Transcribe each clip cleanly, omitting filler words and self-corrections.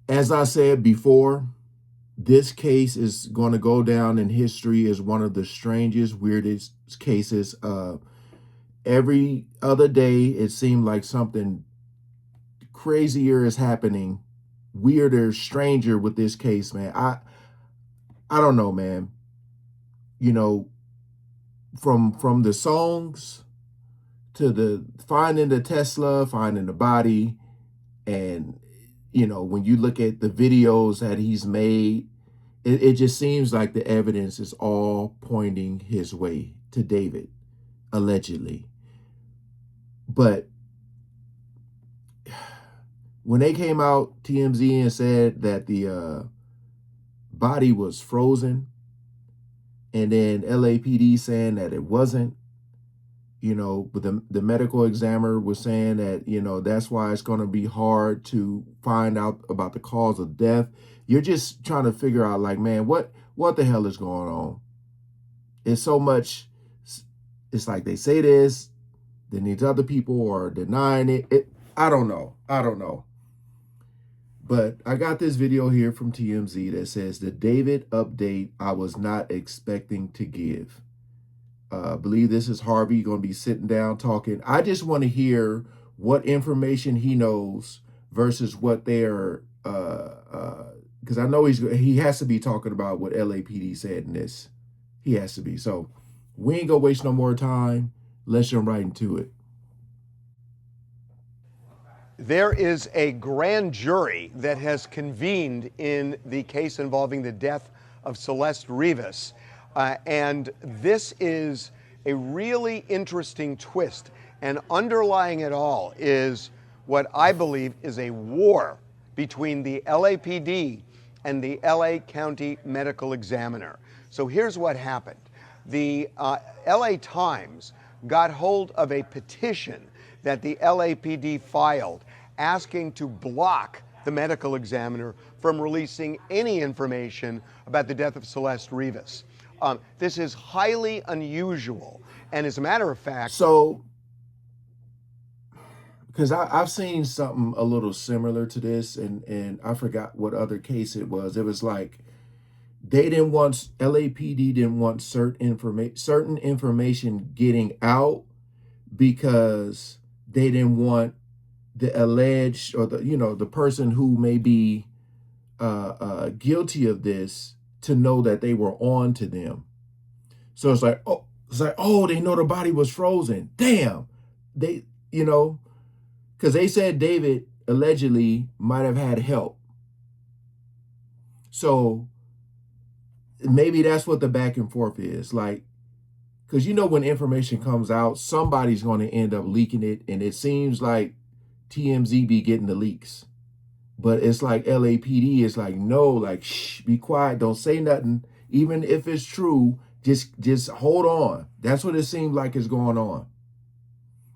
As I said before, this case is going to go down in history as one of the strangest, weirdest cases. Every other day, it seemed like something crazier is happening, weirder, stranger with this case, man. I don't know, man. You know, from the songs to the finding the Tesla, finding the body, and when you look at the videos that he's made, it just seems like the evidence is all pointing his way to David, allegedly. But when they came out, TMZ, and said that the body was frozen, and then LAPD saying that it wasn't, but the medical examiner was saying that, that's why it's going to be hard to find out about the cause of death. You're just trying to figure out, like, man, what the hell is going on? It's so much. It's like they say this, then these other people are denying it. I don't know. But I got this video here from TMZ that says the David update I was not expecting to give. I believe this is Harvey going to be sitting down talking. I just want to hear what information he knows versus what they're, because I know he has to be talking about what LAPD said in this. He has to be. So we ain't gonna waste no more time. Let's jump right into it. There is a grand jury that has convened in the case involving the death of Celeste Rivas. And this is a really interesting twist. And underlying it all is what I believe is a war between the LAPD and the LA County Medical Examiner. So here's what happened. The LA Times got hold of a petition that the LAPD filed asking to block the medical examiner from releasing any information about the death of Celeste Rivas. This is highly unusual. And as a matter of fact... So, because I've seen something a little similar to this, and I forgot what other case it was. It was like LAPD didn't want certain information getting out because they didn't want the alleged, or the person who may be guilty of this to know that they were on to them. So it's like, they know the body was frozen. Damn. They, because they said David allegedly might have had help. So maybe that's what the back and forth is. Like, because when information comes out, somebody's going to end up leaking it. And it seems like TMZ be getting the leaks. But it's like LAPD is like, no, like, shh, be quiet. Don't say nothing. Even if it's true, just hold on. That's what it seems like is going on.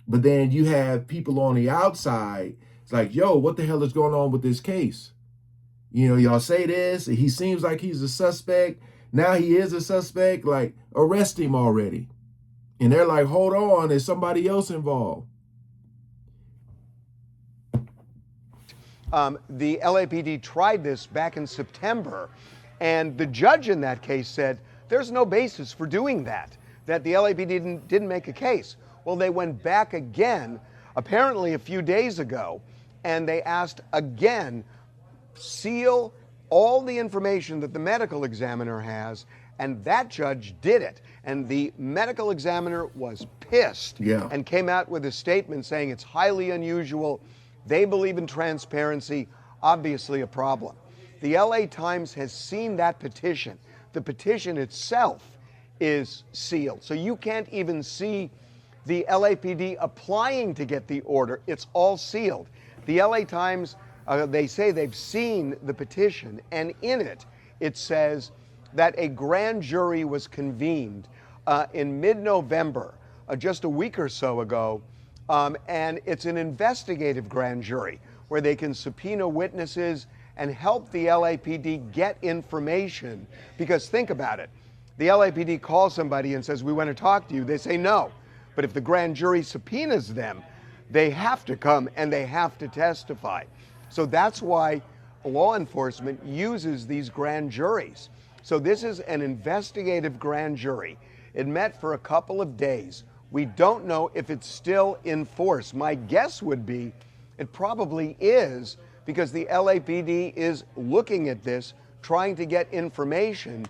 But then you have people on the outside. It's like, yo, what the hell is going on with this case? Y'all say this. He seems like he's a suspect. Now he is a suspect. Like, arrest him already. And they're like, hold on, there's somebody else involved. The LAPD tried this back in September, and the judge in that case said there's no basis for doing that the LAPD didn't make a case. Well, they went back again, apparently a few days ago, and they asked again, seal all the information that the medical examiner has, and that judge did it. And the medical examiner was pissed and came out with a statement saying it's highly unusual. They believe in transparency, obviously a problem. The LA Times has seen that petition. The petition itself is sealed. So you can't even see the LAPD applying to get the order. It's all sealed. The LA Times, they say they've seen the petition, and in it, it says that a grand jury was convened in mid-November, just a week or so ago, and it's an investigative grand jury where they can subpoena witnesses and help the LAPD get information. Because think about it. The LAPD calls somebody and says, we want to talk to you. They say no. But if the grand jury subpoenas them, they have to come and they have to testify. So that's why law enforcement uses these grand juries. So this is an investigative grand jury. It met for a couple of days. We don't know if it's still in force. My guess would be it probably is, because the LAPD is looking at this, trying to get information.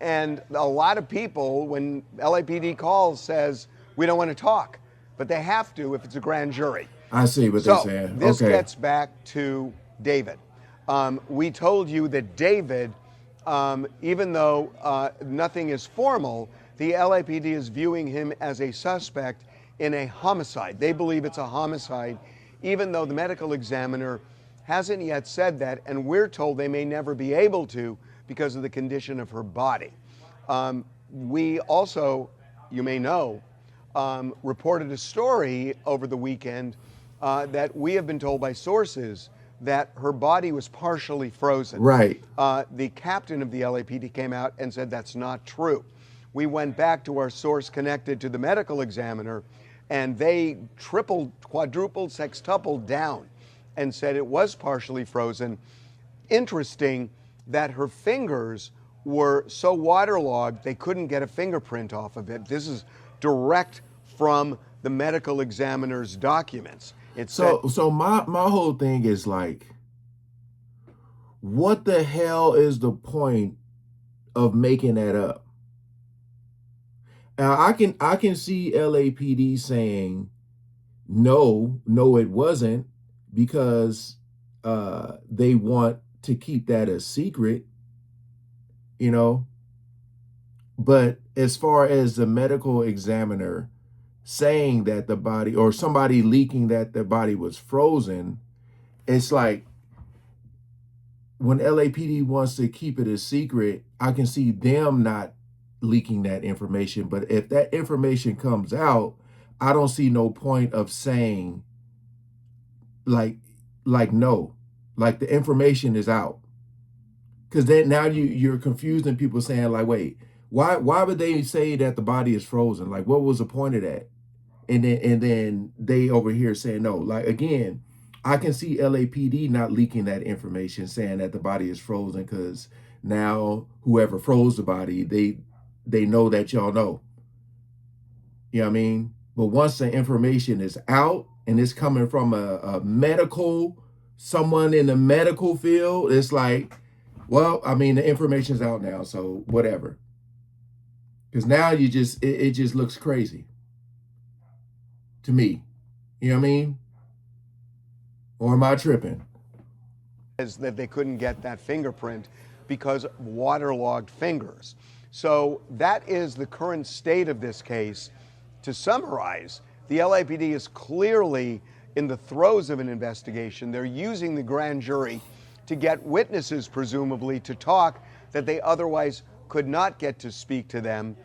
And a lot of people, when LAPD calls, says, we don't want to talk. But they have to if it's a grand jury. I see what they're So saying. this Okay. gets back to David. We told you that David, even though nothing is formal, the LAPD is viewing him as a suspect in a homicide. They believe it's a homicide, even though the medical examiner hasn't yet said that, and we're told they may never be able to because of the condition of her body. We also, you may know, reported a story over the weekend that we have been told by sources that her body was partially frozen. Right. The captain of the LAPD came out and said that's not true. We went back to our source connected to the medical examiner, and they tripled, quadrupled, sextupled down and said it was partially frozen. Interesting that her fingers were so waterlogged they couldn't get a fingerprint off of it. This is direct from the medical examiner's documents. So my whole thing is like, what the hell is the point of making that up? Now I can see LAPD saying no, it wasn't, because they want to keep that a secret, you know. But as far as the medical examiner saying that the body, or somebody leaking that the body was frozen, it's like, when LAPD wants to keep it a secret, I can see them not leaking that information. But if that information comes out, I don't see no point of saying like no, like the information is out. Because then now you're confusing people, saying like, wait, why would they say that the body is frozen? Like, what was the point of that? And then they over here saying no. Like, again, I can see LAPD not leaking that information, saying that the body is frozen, because now whoever froze the body, they know that y'all know. You know what I mean? But once the information is out and it's coming from a medical, someone in the medical field, it's like, well, I mean, the information's out now, so whatever. Because now it just looks crazy to me. You know what I mean? Or am I tripping? Is that they couldn't get that fingerprint because of waterlogged fingers. So that is the current state of this case. To summarize, the LAPD is clearly in the throes of an investigation. They're using the grand jury to get witnesses, presumably, to talk that they otherwise could not get to speak to them.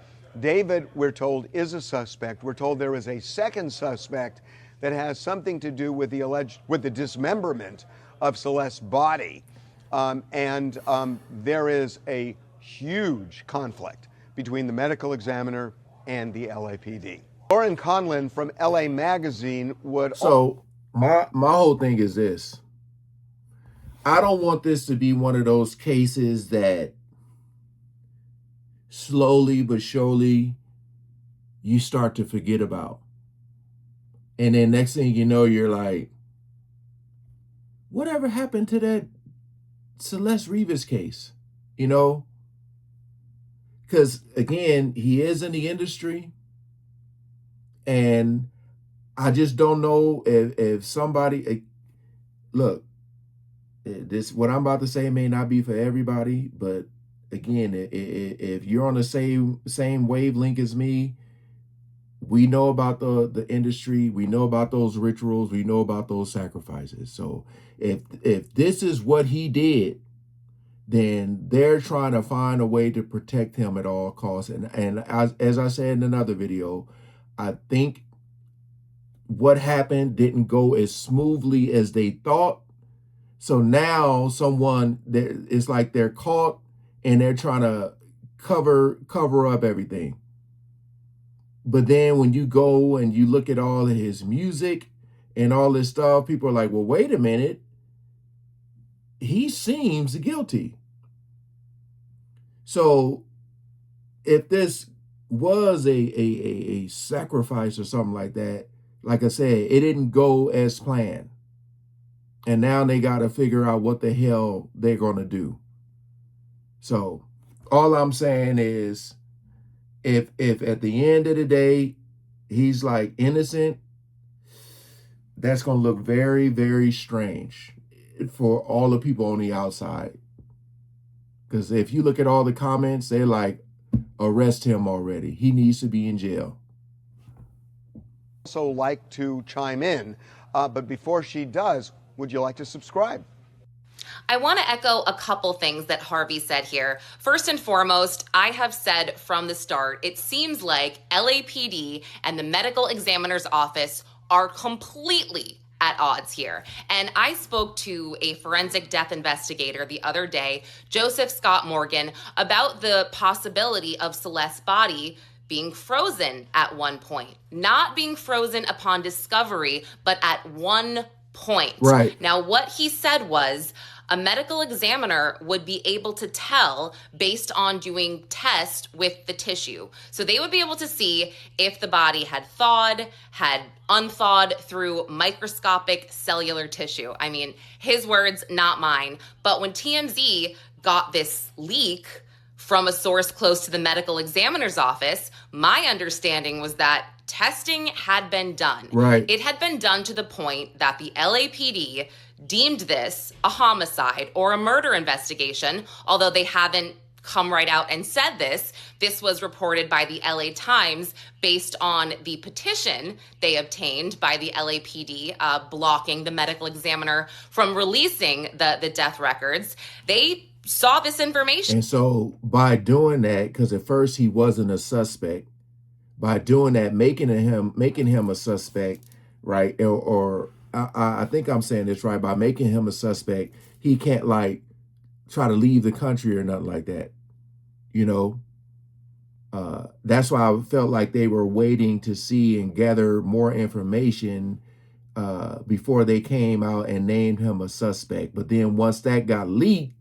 David, we're told, is a suspect. We're told there is a second suspect that has something to do with the dismemberment of Celeste's body. There is a huge conflict between the medical examiner and the LAPD. Lauren Conlin from LA Magazine would... So my whole thing is this. I don't want this to be one of those cases that slowly but surely you start to forget about. And then next thing you know, you're like, whatever happened to that Celeste Rivas case? You know? Because, again, he is in the industry. And I just don't know if somebody... Look, this, what I'm about to say may not be for everybody, but again, if you're on the same wavelength as me, we know about the industry, we know about those rituals, we know about those sacrifices. So if this is what he did, then they're trying to find a way to protect him at all costs. And as I said in another video, I think what happened didn't go as smoothly as they thought. So now it's like they're caught and they're trying to cover up everything. But then when you go and you look at all of his music and all this stuff, people are like, well, wait a minute. he seems guilty. So if this was a sacrifice or something like that, like I said, it didn't go as planned. And now they got to figure out what the hell they're going to do. So all I'm saying is if at the end of the day he's like innocent, that's going to look very, very strange for all the people on the outside. Because if you look at all the comments, they're like, arrest him already. He needs to be in jail. Also like to chime in, but before she does, would you like to subscribe? I want to echo a couple things that Harvey said here. First and foremost, I have said from the start, it seems like LAPD and the medical examiner's office are completely at odds here. And I spoke to a forensic death investigator the other day, Joseph Scott Morgan, about the possibility of Celeste's body being frozen at one point. Not being frozen upon discovery, but at one point. Right. Now, what he said was a medical examiner would be able to tell based on doing tests with the tissue. So they would be able to see if the body had thawed, had unthawed through microscopic cellular tissue. I mean, his words, not mine. But when TMZ got this leak from a source close to the medical examiner's office, my understanding was that testing had been done. Right. It had been done to the point that the LAPD deemed this a homicide or a murder investigation, although they haven't come right out and said this. This was reported by the LA Times based on the petition they obtained by the LAPD blocking the medical examiner from releasing the death records. They saw this information. And so by doing that, because at first he wasn't a suspect, by doing that, making him a suspect, right? Or I think I'm saying this right. By making him a suspect, he can't like try to leave the country or nothing like that. You know, that's why I felt like they were waiting to see and gather more information before they came out and named him a suspect. But then once that got leaked,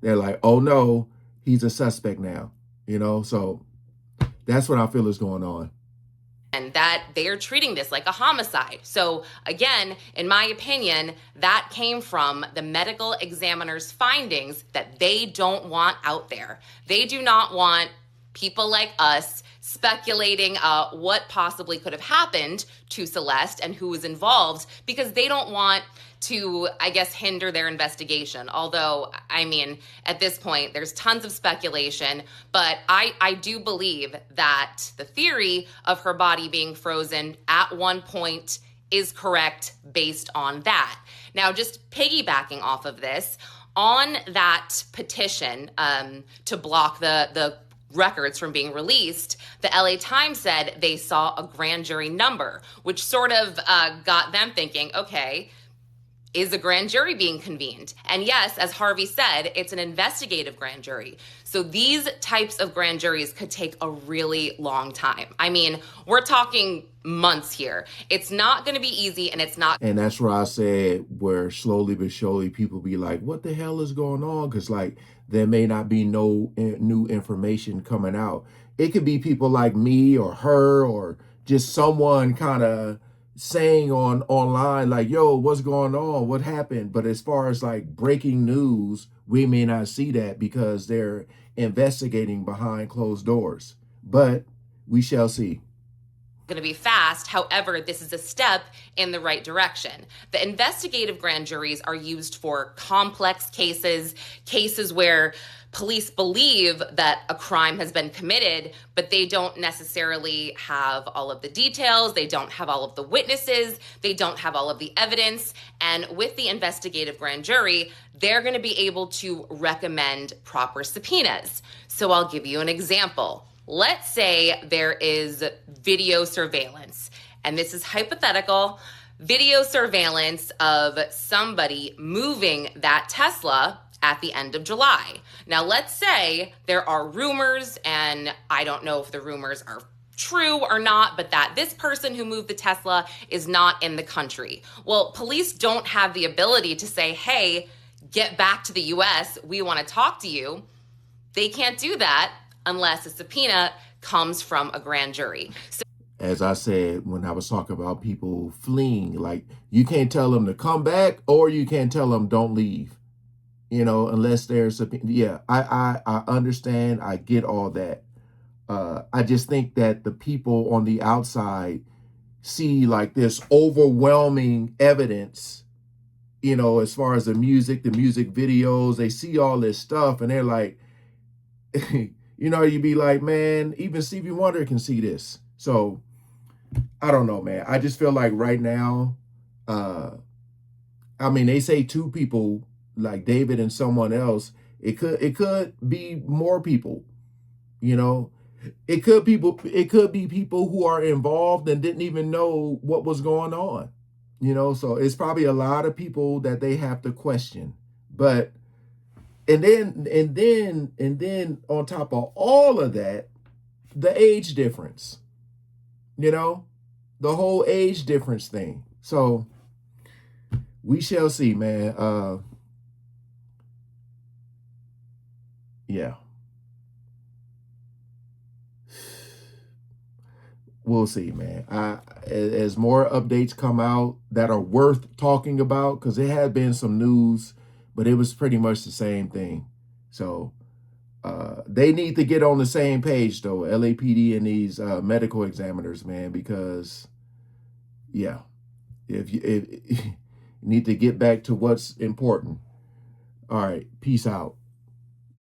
they're like, oh no, he's a suspect now. You know, so that's what I feel is going on. And that they are treating this like a homicide. So again, in my opinion, that came from the medical examiner's findings that they don't want out there. They do not want people like us speculating what possibly could have happened to Celeste and who was involved, because they don't want to, I guess, hinder their investigation. Although, I mean, at this point, there's tons of speculation, but I do believe that the theory of her body being frozen at one point is correct based on that. Now, just piggybacking off of this, on that petition to block the records from being released, the LA Times said they saw a grand jury number, which sort of got them thinking, okay, is a grand jury being convened? And yes, as Harvey said, it's an investigative grand jury. So these types of grand juries could take a really long time. I mean, we're talking months here. It's not going to be easy, and it's not. And that's where I said where slowly but surely people be like, what the hell is going on? Because like there may not be no new information coming out. It could be people like me or her or just someone kind of saying online like, yo, what's going on? What happened? But as far as like breaking news, we may not see that because they're investigating behind closed doors. But we shall see. Going to be fast. However, this is a step in the right direction. The investigative grand juries are used for complex cases where police believe that a crime has been committed, but they don't necessarily have all of the details. They don't have all of the witnesses. They don't have all of the evidence. And with the investigative grand jury, they're going to be able to recommend proper subpoenas. So I'll give you an example. Let's say there is video surveillance, and this is hypothetical, video surveillance of somebody moving that Tesla at the end of July. Now, let's say there are rumors, and I don't know if the rumors are true or not, but that this person who moved the Tesla is not in the country. Well, police don't have the ability to say, hey, get back to the US, we want to talk to you. They can't do that unless a subpoena comes from a grand jury. So, as I said when I was talking about people fleeing, like you can't tell them to come back or you can't tell them don't leave, you know, unless there's a, yeah, I understand. I get all that. I just think that the people on the outside see like this overwhelming evidence, you know, as far as the music videos, they see all this stuff and they're like, you know, you'd be like, man, even Stevie Wonder can see this. So I don't know, man. I just feel like right now, I mean, they say two people, like David and someone else. It could be more people, you know. It could be people who are involved and didn't even know what was going on, you know. So it's probably a lot of people that they have to question. But and then on top of all of that, the age difference, you know, the whole age difference thing. So we shall see, man. Yeah, we'll see, man. As more updates come out that are worth talking about, because there had been some news, but it was pretty much the same thing. So they need to get on the same page, though, LAPD and these medical examiners, man, because yeah, if you need to get back to what's important. All right, peace out.